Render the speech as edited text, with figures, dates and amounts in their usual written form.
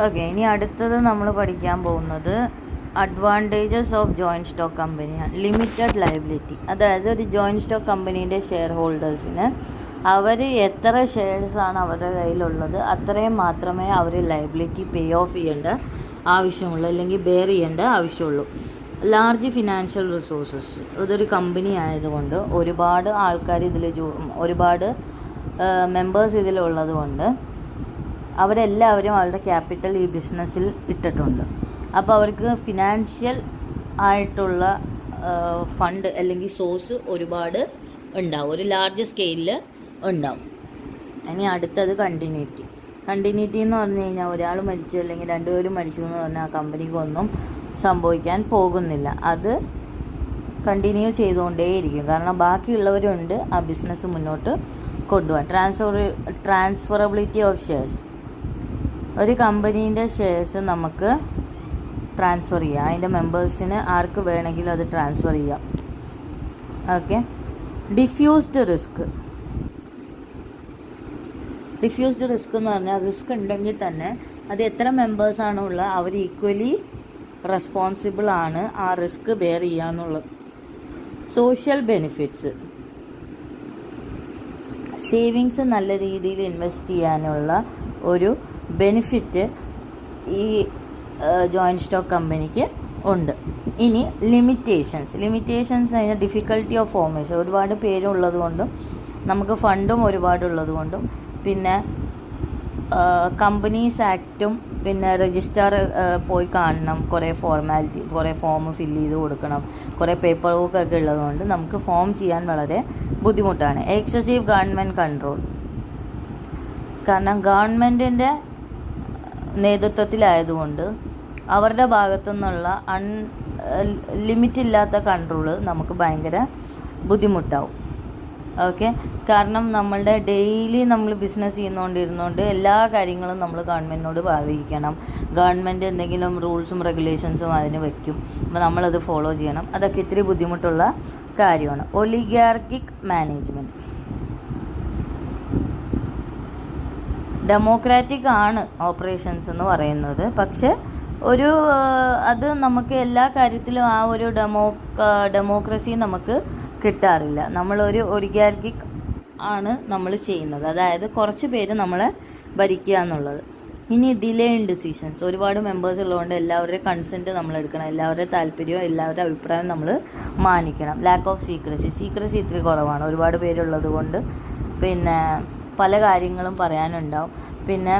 Okay, ഇനി അടുത്തത് നമ്മൾ പഠിക്കാൻ പോകുന്നത് അഡ്വാൻറ്റേജസ് ഓഫ് ജോയിൻറ്റ് സ്റ്റോക്ക് കമ്പനിയാണ്. ലിമിറ്റഡ് ലയബിലിറ്റി, അതായത് ഒരു ജോയിൻറ്റ് സ്റ്റോക്ക് കമ്പനീൻ്റെ ഷെയർ ഹോൾഡേഴ്സിന് അവർ എത്ര ഷെയർസാണ് അവരുടെ കയ്യിലുള്ളത് അത്രയും മാത്രമേ അവർ ലയബിലിറ്റി പേ ഓഫ് ചെയ്യേണ്ട ആവശ്യമുള്ളൂ, അല്ലെങ്കിൽ ബെയർ ചെയ്യേണ്ട ആവശ്യമുള്ളൂ. ലാർജ് ഫിനാൻഷ്യൽ റിസോഴ്സസ്, ഇതൊരു കമ്പനി ആയതുകൊണ്ട് ഒരുപാട് ആൾക്കാർ ഇതിൽ ഒരുപാട് മെമ്പേഴ്സ് ഇതിലുള്ളത് കൊണ്ട് അവരെല്ലാവരും അവരുടെ ക്യാപിറ്റൽ ഈ ബിസിനസ്സിൽ ഇട്ടിട്ടുണ്ട്. അപ്പോൾ അവർക്ക് ഫിനാൻഷ്യൽ ആയിട്ടുള്ള ഫണ്ട് അല്ലെങ്കിൽ സോഴ്സ് ഒരുപാട് ഉണ്ടാവും, ഒരു ലാർജ് സ്കെയിലിൽ ഉണ്ടാവും. ഇനി അടുത്തത് കണ്ടിന്യൂറ്റി എന്ന് പറഞ്ഞു കഴിഞ്ഞാൽ ഒരാൾ മരിച്ചു അല്ലെങ്കിൽ രണ്ടുപേരും മരിച്ചു എന്ന് പറഞ്ഞാൽ ആ കമ്പനിക്കൊന്നും സംഭവിക്കാൻ പോകുന്നില്ല, അത് കണ്ടിന്യൂ ചെയ്തുകൊണ്ടേയിരിക്കും. കാരണം ബാക്കിയുള്ളവരുണ്ട് ആ ബിസിനസ് മുന്നോട്ട് കൊണ്ടുപോകാൻ. ട്രാൻസ്ഫറബിലിറ്റി ഓഫ് ഷെയർസ്, ഒരു കമ്പനീൻ്റെ ഷെയർസ് നമുക്ക് ട്രാൻസ്ഫർ ചെയ്യാം, അതിൻ്റെ മെമ്പേഴ്സിന് ആർക്ക് വേണമെങ്കിലും അത് ട്രാൻസ്ഫർ ചെയ്യാം. ഓക്കെ. ഡിഫ്യൂസ്ഡ് റിസ്ക് എന്ന് പറഞ്ഞാൽ റിസ്ക് ഉണ്ടെങ്കിൽ തന്നെ അത് എത്ര മെമ്പേഴ്സാണോ ഉള്ളത് അവർ ഈക്വലി റെസ്പോൺസിബിൾ ആണ് ആ റിസ്ക് ബെയർ ചെയ്യാന്നുള്ളത്. സോഷ്യൽ ബെനിഫിറ്റ്സ്, സേവിങ്സ് നല്ല രീതിയിൽ ഇൻവെസ്റ്റ് ചെയ്യാനുള്ള ഒരു ബെനിഫിറ്റ് ഈ ജോയിൻറ്റ് സ്റ്റോക്ക് കമ്പനിക്ക് ഉണ്ട്. ഇനി ലിമിറ്റേഷൻസ് കഴിഞ്ഞാൽ ഡിഫിക്കൽട്ടി ഓഫ് ഫോർമേഷൻ, ഒരുപാട് പേരുള്ളത് കൊണ്ടും നമുക്ക് ഫണ്ടും ഒരുപാടുള്ളത് കൊണ്ടും പിന്നെ കമ്പനീസ് ആക്റ്റും പിന്നെ രജിസ്റ്റർ പോയി കാണണം, കുറേ ഫോം ഫില്ല് ചെയ്ത് കൊടുക്കണം, കുറേ പേപ്പർ വർക്കൊക്കെ ഉള്ളതുകൊണ്ട് നമുക്ക് ഫോം ചെയ്യാൻ വളരെ ബുദ്ധിമുട്ടാണ്. എക്സസീവ് ഗവൺമെൻറ് കൺട്രോൾ, കാരണം ഗവൺമെൻറ്റിൻ്റെ നേതൃത്വത്തിലായതുകൊണ്ട് അവരുടെ ഭാഗത്തു നിന്നുള്ള ലിമിറ്റില്ലാത്ത കൺട്രോള് നമുക്ക് ഭയങ്കര ബുദ്ധിമുട്ടാവും. ഓക്കെ, കാരണം നമ്മളുടെ ഡെയിലി നമ്മൾ ബിസിനസ് ചെയ്യുന്നതുകൊണ്ടിരുന്നുകൊണ്ട് എല്ലാ കാര്യങ്ങളും നമ്മൾ ഗവൺമെൻറ്റിനോട് അറിയിക്കണം. ഗവൺമെൻറ് എന്തെങ്കിലും റൂൾസും റെഗുലേഷൻസും അതിന് വയ്ക്കും, അപ്പോൾ നമ്മളത് ഫോളോ ചെയ്യണം. അതൊക്കെ ഇത്തിരി ബുദ്ധിമുട്ടുള്ള കാര്യമാണ്. ഒലിഗാർക്കിക് മാനേജ്മെൻറ്റ്, ഡെമോക്രാറ്റിക് ആണ് ഓപ്പറേഷൻസ് എന്ന് പറയുന്നത്, പക്ഷെ അത് നമുക്ക് എല്ലാ കാര്യത്തിലും ആ ഒരു ഡെമോക്രസി നമുക്ക് കിട്ടാറില്ല. നമ്മളൊരു ഒലിഗാർക്കിക് ആണ് നമ്മൾ ചെയ്യുന്നത്, അതായത് കുറച്ച് പേര് നമ്മളെ ഭരിക്കുക എന്നുള്ളത്. ഇനി ഡിലേ ഇൻ ഡിസിഷൻസ്, ഒരുപാട് മെമ്പേഴ്സ് ഉള്ളതുകൊണ്ട് എല്ലാവരുടെയും കൺസെൻറ്റ് നമ്മൾ എടുക്കണം, എല്ലാവരുടെയും താല്പര്യവും എല്ലാവരുടെ അഭിപ്രായം നമ്മൾ മാനിക്കണം. ലാക്ക് ഓഫ് സീക്രസി ഇത്തിരി കുറവാണ്, ഒരുപാട് പേരുള്ളത് കൊണ്ട് പിന്നെ പല കാര്യങ്ങളും പറയാനുണ്ടാവും. പിന്നെ